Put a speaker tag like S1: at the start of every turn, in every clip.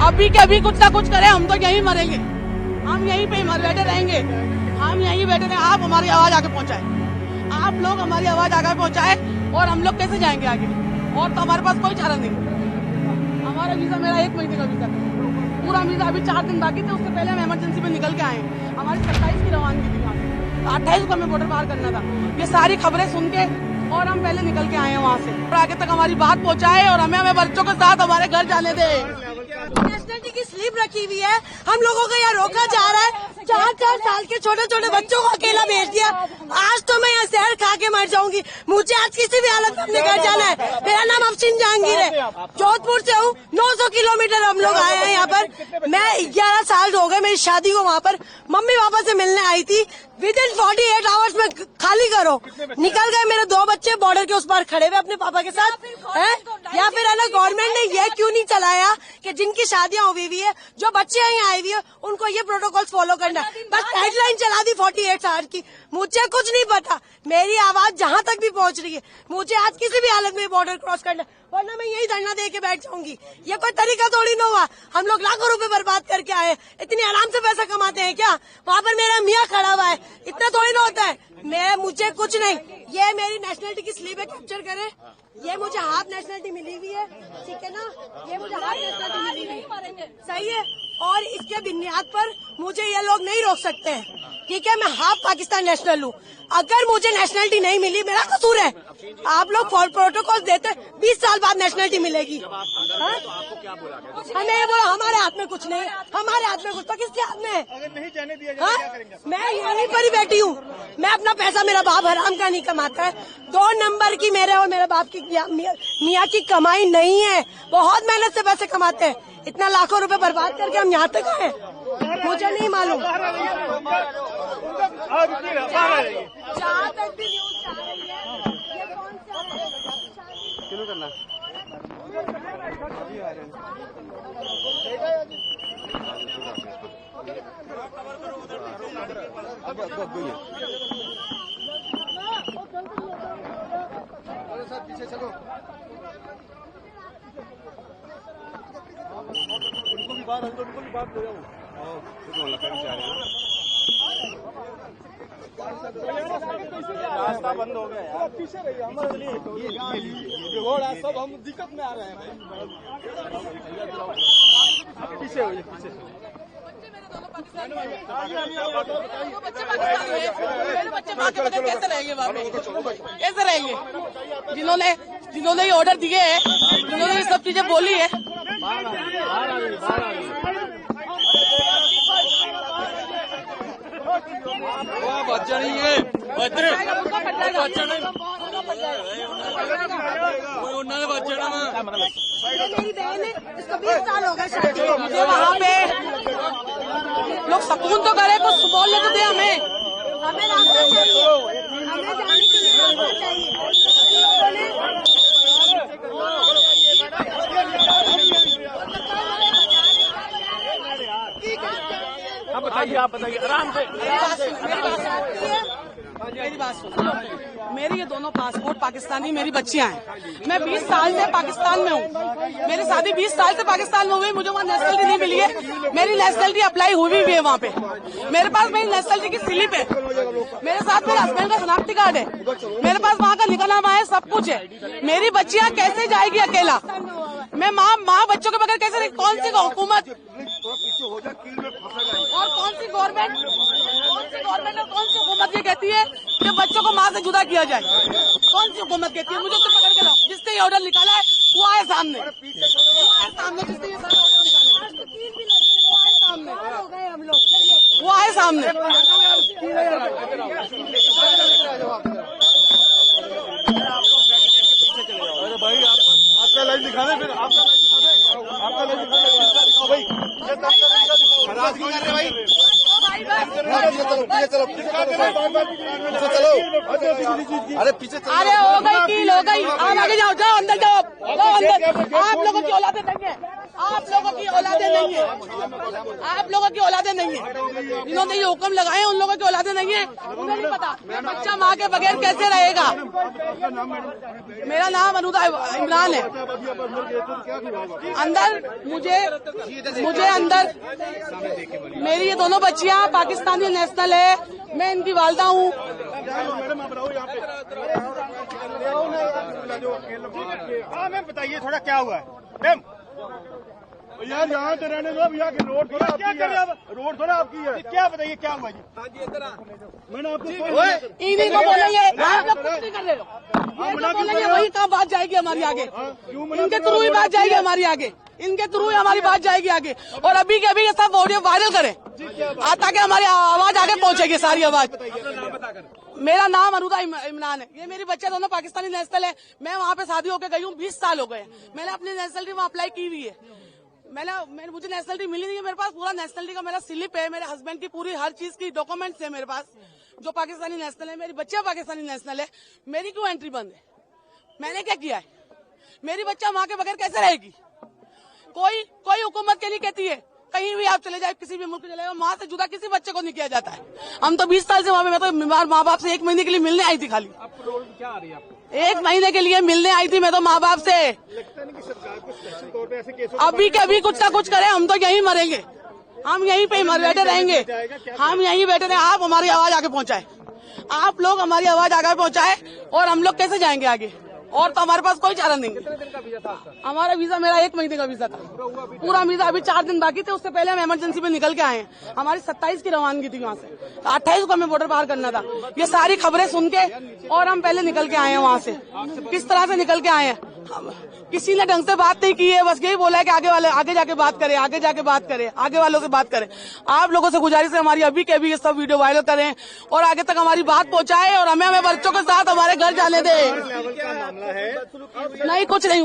S1: अभी के अभी कुछ ना कुछ करें, हम तो यहीं मरेंगे, हम यहीं पे बैठे रहेंगे, हम यहीं बैठे रहेंगे। आप हमारी आवाज आगे पहुंचाए, आप लोग हमारी आवाज आगे पहुंचाए, और हम लोग कैसे जाएंगे आगे? और तो हमारे पास कोई चारा नहीं। हमारा वीजा, मेरा 1 महीने का वीजा, पूरा वीजा अभी 4 दिन बाकी थे, उससे पहले हम इमरजेंसी में निकल के आए। हमारी 27 की रवानगी थी, 28 को हमें बॉर्डर पार करना था। ये सारी खबरें सुन के और हम पहले निकल के आए हैं वहाँ से, और आगे तक हमारी बात पहुँचाए और हमें बच्चों के साथ हमारे घर जाने दे।
S2: नेशनलिटी की स्लिप रखी हुई है, हम लोगों को यहाँ रोका जा रहा है। 4-4 साल के छोटे छोटे बच्चों को अकेला भेज दिया। आज तो मैं यहाँ शहर खा के मर जाऊंगी, मुझे आज किसी भी हालत में अपने घर जाना है। मेरा नाम अफसीन जहांगीर है, जोधपुर से हूँ। 900 किलोमीटर हम लोग आए हैं यहाँ पर। मैं 11 साल हो गए मेरी शादी को वहाँ पर मम्मी पापा से मिलने आई थी। विदिन 48 आवर्स में खाली करो, निकल गए। मेरे 2 बच्चे बॉर्डर के उस पार खड़े हुए अपने पापा के साथ हैं। या फिर है ना, गवर्नमेंट ने ये क्यों नहीं चलाया कि जिनकी शादियां हुई हुई है, जो बच्चे यहाँ आए हुए हैं, उनको ये प्रोटोकॉल्स फॉलो करना है। बस गाइडलाइन चला दी 48 आवर की। मुझे कुछ नहीं पता, मेरी आवाज जहाँ तक भी पहुँच रही है, मुझे आज किसी भी हालत में बॉर्डर क्रॉस करना है, वरना मैं यही धरना दे के बैठ जाऊंगी। ये कोई तरीका थोड़ी ना हुआ। हम लोग लाखों रुपए बर्बाद करके आए, इतनी आराम से पैसा कमाते हैं क्या? वहाँ पर मेरा मियाँ खड़ा हुआ है, इतना थोड़ी ना होता है। मुझे कुछ नहीं, ये मेरी नेशनलिटी की स्लीप है, कैप्चर करे। ये मुझे हाफ नेशनलिटी मिली हुई है, ठीक है ना, ये मुझे हाफ नेशनलिटी मिली हुई है, सही है। और इसके बुनियाद पर मुझे ये लोग नहीं रोक सकते हैं, ठीक है। मैं हाफ पाकिस्तान नेशनल हूँ। अगर मुझे नेशनलिटी नहीं मिली, मेरा कसूर है। आप लोग प्रोटोकॉल देते, 20 साल बाद नेशनलिटी मिलेगी। हमें ये बोला हमारे हाथ में कुछ नहीं है, हमारे हाथ में कुछ तो किसके हाथ में है?
S3: अगर नहीं जाने दिया जाए क्या करेंगे?
S2: मैं यहीं पर ही बैठी हूँ। मैं अपना पैसा, मेरा बाप हराम का नहीं कमाता है। 2 नंबर की मेरे और मेरे बाप की मियाँ की कमाई नहीं है, बहुत मेहनत से पैसे कमाते हैं। इतना लाखों रुपए बर्बाद करके हम यहाँ तक आए, मुझे नहीं मालूम। जहाँ तक भी न्यूज आ रही है, ये कौन सा
S3: करना पीछे चलो, उनको भी बात हो जाओ। रास्ता बंद हो गया यार, पीछे रहिए, ये सब हम दिक्कत में आ रहे हैं भाई। पीछे हो, पीछे
S1: कैसे रहेंगे वहाँ पे? कैसे रहेंगे? जिन्होंने ये ऑर्डर दिए हैं, जिन्होंने ये सब चीजें बोली है,
S3: बच्चा नहीं है, बच्चा
S2: मेरी बहन है, इसको 20 साल हो गए शादी को।
S1: मुझे वहाँ पे लोग सुकून तो करे, कुछ बोलने तो दे हमें।
S2: हमें रास्ता चाहिए, हमें जाने के लिए रास्ता चाहिए।
S3: आप बताइए आराम से।
S1: मेरी बात सुनो, मेरे ये दोनों पासपोर्ट पाकिस्तानी, मेरी बच्चियां हैं। मैं 20 साल से पाकिस्तान में हूँ, मेरी शादी 20 साल से पाकिस्तान में हुई, मुझे वहाँ नेशनलिटी नहीं मिली है। मेरी नेशनलिटी अप्लाई हुई भी है वहाँ पे, मेरे पास मेरी नेशनलिटी की स्लिप है, मेरे साथ मेरे हस्बैंड का शनाख्ती कार्ड है, मेरे पास वहाँ का निकाहनामा है, सब कुछ है। मेरी बच्चियां कैसे जाएगी अकेला? मैं माँ बच्चों के बगैर कैसे? कौन सी हुकूमत और कौन सी गवर्नमेंट और कौन सी हुकूमत ये कहती है कि बच्चों को माँ से जुदा किया जाए? कौन सी हुकूमत कहती है? मुझे उससे पकड़ के लाओ, जिसने ये ऑर्डर निकाला है वो आए सामने, जिसने ये सारा ऑर्डर निकाला है वो आए सामने, वो आए सामने।
S3: अरे भाई आपका लाइव दिखा दे, फिर आपका लाइव दिखा दे, आपका लाइव दिखा दे भाई। नाराज क्यों कर रहे भाई? चलो, अरे पीछे चलो।
S1: अरे हो गई कील हो गई, आप आगे जाओ, जाओ अंदर जाओ, जाओ अंदर। आप लोगों की औलादे देंगे। आप लोगों की औलादे नहीं है, आप लोगों की औलादे नहीं है। जिन्होंने ये हुक्म लगाए उन लोगों की औलादे नहीं है। उन्हें नहीं पता बच्चा माँ के बगैर कैसे रहेगा। मेरा नाम अनुदा इमरान है। अंदर मुझे अंदर मेरी ये दोनों बच्चियां पाकिस्तानी नेशनल है, मैं इनकी वालदा हूँ।
S3: हाँ मैम बताइए थोड़ा क्या हुआ है मैम। यार यहाँ तो रहने दो, यहाँ की रोड थोड़ा आपकी है, रोड थोड़ा आपकी है। क्या बताइए क्या हुआ जी। मैंने आपको
S1: इन्हीं को बोलेंगे, आप लोग कुछ नहीं कर रहे हो। ये तो बोलेंगे वही कहाँ बात जाएगी हमारी आगे, इनके थ्रू ही बात जाएगी हमारी आगे, इनके थ्रू ही हमारी बात जाएगी आगे। और अभी के अभी ये सब ऑडियो वायरल करें ताकि हमारी आवाज आगे पहुंचेगी, सारी आवाज। मेरा नाम अनुदा इमरान है। ये मेरी बच्चे दोनों पाकिस्तानी नेशनल है। मैं वहाँ पे शादी होकर गई हूँ, 20 साल हो गए। मैंने अपनी नेशनलिटी वहाँ अप्लाई की हुई है। मुझे नेशनलिटी मिली नहीं है। मेरे पास पूरा नेशनलिटी का मेरा स्लिप है, मेरे हस्बैंड की पूरी हर चीज की डॉक्यूमेंट्स है मेरे पास, जो पाकिस्तानी नेशनल है। मेरी बच्चियां पाकिस्तानी नेशनल है, मेरी क्यों एंट्री बंद है? मैंने क्या किया है? मेरी बच्चा माँ के बगैर कैसे रहेगी? कोई हुकूमत के लिए कहती है कहीं भी आप चले जाए, किसी भी मुल्क चले जाए, माँ से जुदा किसी बच्चे को नहीं किया जाता है। हम तो 20 साल से वहाँ पे, मैं तो बीमार माँ बाप से 1 महीने के लिए मिलने आई थी। खाली
S3: क्या आ रही है आपको?
S1: 1 महीने के लिए मिलने आई थी मैं तो माँ बाप से।
S3: लगता नहीं कि सरकार को स्पेशल तौर पे ऐसे केसों
S1: अभी के अभी कुछ ना कुछ करे, हम तो यहीं मरेंगे, हम यहीं पे मर बैठे रहेंगे, हम यहीं बैठे रहे। आप हमारी आवाज आगे पहुंचाए, आप लोग हमारी आवाज आगे पहुंचाए, और हम लोग कैसे जाएंगे आगे? और तो हमारे पास कोई चारा नहीं।
S3: कितने दिन का वीजा था आपका?
S1: हमारा वीजा मेरा 1 महीने का वीजा था, पूरा वीजा। अभी 4 दिन बाकी थे, उससे पहले हम इमरजेंसी में निकल के आए हैं। हमारी 27 की रवानगी थी वहाँ से, 28 को हमें बॉर्डर पार करना था। ये सारी खबरें सुन के और हम पहले निकल के आए हैं वहाँ से। किस तरह से निकल के आए हैं? किसी ने ढंग से बात नहीं की है, बस यही बोला है कि आगे जाके बात करें, आगे जाके बात करें, आगे वालों से बात करें। आप लोगों से गुजारिश है हमारी, अभी के अभी ये सब वीडियो वायरल करें और आगे तक हमारी बात पहुंचाए, और हमें बच्चों के साथ हमारे घर जाने दें। नहीं, कुछ नहीं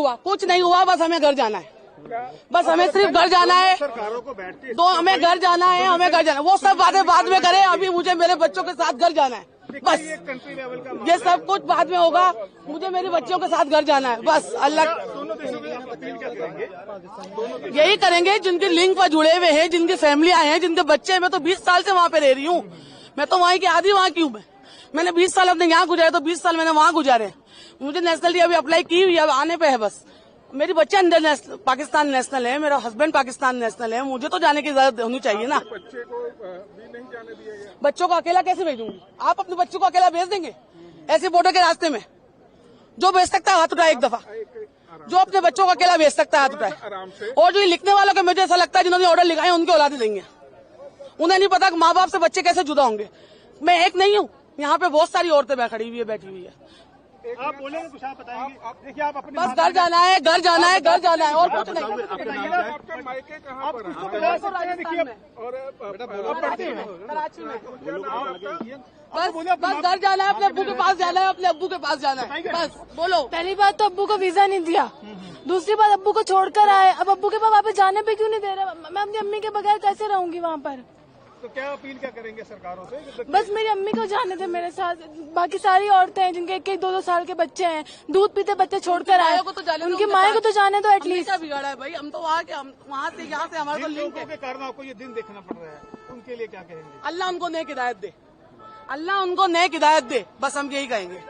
S1: हुआ, बस हमें घर जाना है, बस हमें सिर्फ घर जाना है।
S3: सरकारों को बैठते
S1: तो हमें घर जाना है, हमें घर जाना है। वो सब बातें बाद में करें, अभी मुझे मेरे बच्चों के साथ घर जाना है बस।
S3: कंट्री लेवल का
S1: ये सब कुछ बाद में होगा, मुझे मेरे बच्चों के साथ घर जाना है बस। अल्लाह
S3: दोनों देशों में आप अपील क्या करेंगे?
S1: यही करेंगे, जिनके लिंक पर जुड़े हुए हैं, जिनकी फैमिली आए हैं, जिनके बच्चे हैं। मैं तो 20 साल से वहाँ पे रह रही हूँ, मैं तो वहाँ की आधी वहाँ की हूँ। मैंने 20 साल अपने यहाँ गुजारे, तो 20 साल मैंने वहाँ गुजारे। मुझे नेशनलिटी अभी अप्लाई की हुई है, अब आने पे है बस। मेरी बच्चे अंदर पाकिस्तान नेशनल है, मेरा हस्बैंड पाकिस्तान नेशनल है, मुझे तो जाने की इजाजत होनी चाहिए ना।
S3: बच्चे को भी नहीं जाने दिया गया।
S1: बच्चों को अकेला कैसे भेजूंगी? आप अपने बच्चों को अकेला भेज देंगे ऐसे बॉर्डर के रास्ते में? जो भेज सकता है हाथ उठाए एक दफा, जो अपने बच्चों को अकेला भेज सकता है हाथ उठाए। और जो ये लिखने वालों के, मुझे ऐसा लगता है जिन्होंने ऑर्डर लिखाए उनके औलादे देंगे। उन्हें नहीं पता कि माँ बाप से बच्चे कैसे जुदा होंगे। मैं एक नहीं हूँ, यहाँ पे बहुत सारी औरतें बैठी हुई है।
S3: आप बोलेंगे कुछ, आप बताएंगे। देखिए आप अपने
S1: बस घर जाना है, घर जाना है, घर जाना है, और कुछ नहीं।
S3: आपका मायके कहाँ पर है?
S1: कराची में। बस घर जाना है, अपने अब्बू के पास जाना है, अपने अब्बू के पास जाना है बस। बोलो।
S2: पहली बात तो अब्बू को वीजा नहीं दिया, दूसरी बात अब्बू को छोड़कर आए। अब अब्बू के पास वापस जाने पे क्यों नहीं दे रहे? मैं अपनी अम्मी के बगैर कैसे रहूंगी वहाँ पर?
S3: तो क्या अपील क्या करेंगे सरकारों से?
S2: बस मेरी अम्मी को जाने दे मेरे साथ। बाकी सारी औरतें हैं जिनके 1-2 साल के बच्चे हैं, दूध पीते बच्चे छोड़कर आए, उनकी माए को तो जाने दो एटलीस्ट।
S1: क्या बिगाड़ा है भाई? हम तो वहाँ के, हम वहाँ से यहाँ से हमारा तो लिंक है।
S3: के कारण आपको ये दिन देखना पड़ रहा है, उनके लिए क्या कहेंगे?
S1: अल्लाह उनको नेक हिदायत दे, अल्लाह उनको नेक हिदायत दे, बस हम यही कहेंगे।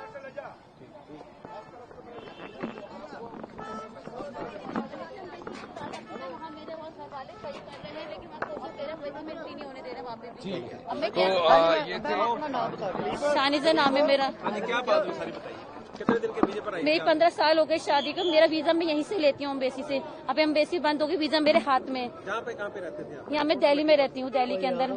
S4: शानिजा नाम है मेरा।
S3: क्या बात है सारी बताइए। कितने दिन के वीजे पर आई?
S4: मेरी 15 साल हो गए शादी का। मेरा वीजा मैं यहीं से लेती हूँ एम्बेसी से। अब एम्बेसी बंद हो गई, वीजा मेरे हाथ में।
S3: कहाँ पे रहते थे आप?
S4: यहाँ मैं दिल्ली में रहती हूँ, दिल्ली के अंदर।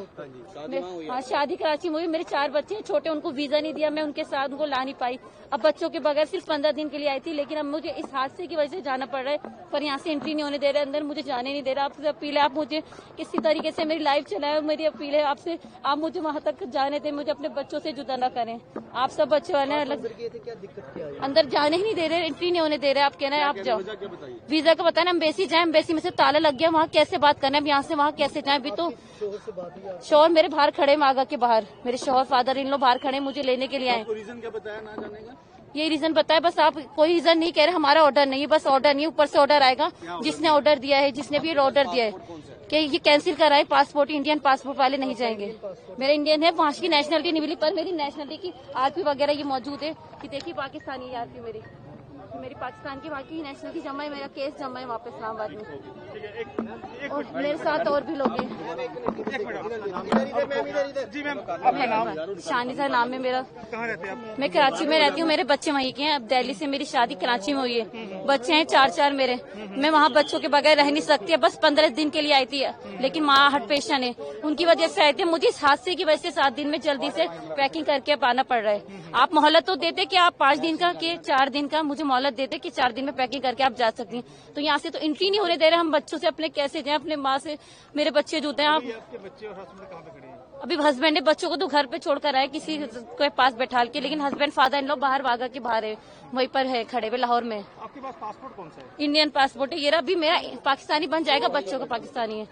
S4: हाँ, शादी कराची में हुई। मेरे 4 बच्चे हैं छोटे, उनको वीजा नहीं दिया, मैं उनके साथ उनको ला नहीं पाई। अब बच्चों के बगैर सिर्फ 15 दिन के लिए आई थी, लेकिन अब मुझे इस हादसे की वजह से जाना पड़ रहा है। पर यहाँ से एंट्री नहीं होने दे रहे, अंदर मुझे जाने नहीं दे रहा। आपसे अपील है, आप मुझे किसी तरीके से मेरी लाइफ चलाए। मेरी अपील है आपसे, आप मुझे वहाँ तक जाने दें, मुझे अपने बच्चों से जुदा न करें। आप सब बच्चे वाले हैं, अलग अंदर जाने ही नहीं दे रहे, एंट्री नहीं होने दे रहे। आप कह रहे हैं आप जाओ, वीजा का बताना। एम्बेसी जाए, एम्बेसी में से ताला लग गया, वहाँ कैसे बात करना है? यहाँ से वहाँ कैसे जाए? अभी तो शोहर मेरे बाहर खड़े, मागा के बाहर मेरे शोहर फादर इन लोग बाहर खड़े, मुझे लेने के लिए आए।
S3: रीजन क्या बताया ना जाने का?
S4: ये रीजन बताया, बस आप कोई रीजन नहीं कह रहे, हमारा ऑर्डर नहीं है, बस ऑर्डर नहीं, ऊपर से ऑर्डर आएगा। जिसने ऑर्डर दिया है, जिसने भी ऑर्डर दिया है कि ये कैंसिल कराए, पासपोर्ट इंडियन पासपोर्ट वाले नहीं जाएंगे। मेरा इंडियन है, वहाँ की नेशनलिटी नहीं मिली, पर मेरी नेशनलिटी की आरपी वगैरह ये मौजूद है कि देखिए पाकिस्तानी आरपी मेरी पाकिस्तान की, वहाँ की नेशनलिटी जमा है, मेरा केस जमा है वापस इस्लामाबाद में, और मेरे साथ और भी लोग हैं।
S3: जी मैम, आपका नाम?
S4: शानिजा नाम है मेरा।
S3: कहाँ रहते हैं आप?
S4: मैं कराची में रहती हूँ, मेरे बच्चे वहीं के हैं। अब दिल्ली से मेरी शादी कराची में हुई है, बच्चे हैं 4 मेरे। मैं वहाँ बच्चों के बगैर रह नहीं सकती, बस 15 दिन के लिए आई थी, लेकिन माँ हार्ट पेशेंट है, उनकी वजह से आई थी। मुझे इस हादसे की वजह से 7 दिन में जल्दी से पैकिंग करके अब आना पड़ रहा है। आप मोहलत तो देते कि आप 5 दिन का कि 4 दिन का, मुझे मोहलत देते कि 4 दिन में पैकिंग करके आप जा सकती हैं, तो यहाँ से तो एंट्री नहीं होने दे रहे। हम बच्चों से अपने कैसे जाएं, अपने माँ से मेरे बच्चे जुते हैं। आप
S3: आपके बच्चे और हस्बैंड कहाँ पे खड़े हैं?
S4: अभी हस्बैंड ने बच्चों को तो घर पे छोड़कर आए किसी के पास बैठाल के, लेकिन हस्बैंड फादर इन लोग बाहर वागा के बाहर है, वहीं पर है खड़े हुए लाहौर में।
S3: आपके पास पासपोर्ट कौन सा है?
S4: इंडियन पासपोर्ट है, ये रहा। अभी मेरा पाकिस्तानी बन जाएगा, बच्चों का पाकिस्तानी है।